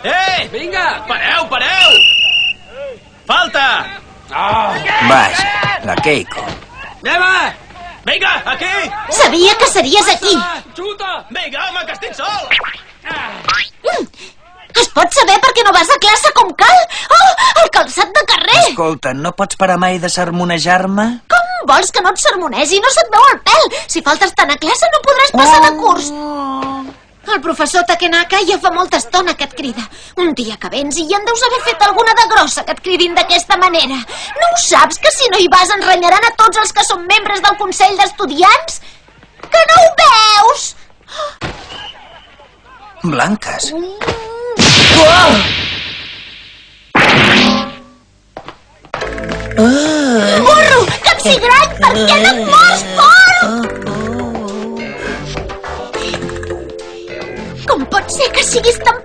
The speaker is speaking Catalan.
Ei! Vinga! Pareu, pareu! Falta! Vaja, la Keiko. Anem! Vinga, aquí! Sabia que series aquí. Xuta! Vinga, home, que estic sol! Es pot saber per què no vas a classe com cal? Oh, el calçat de carrer! Escolta, no pots parar mai de sermonejar-me? Com vols que no et sermonegi? No se't veu el pèl. Si faltes tant a classe no podràs passar de curs. El professor Takenaka ja fa molta estona que et crida. Un dia que vens i ja en deus haver fet alguna de grossa que et cridin d'aquesta manera. No ho saps, que si no hi vas ens renyaran a tots els que són membres del Consell d'Estudiants? Que no ho veus? Blanques. Burro! Capsigrany! Per què no et mors? Com pot ser que siguis tan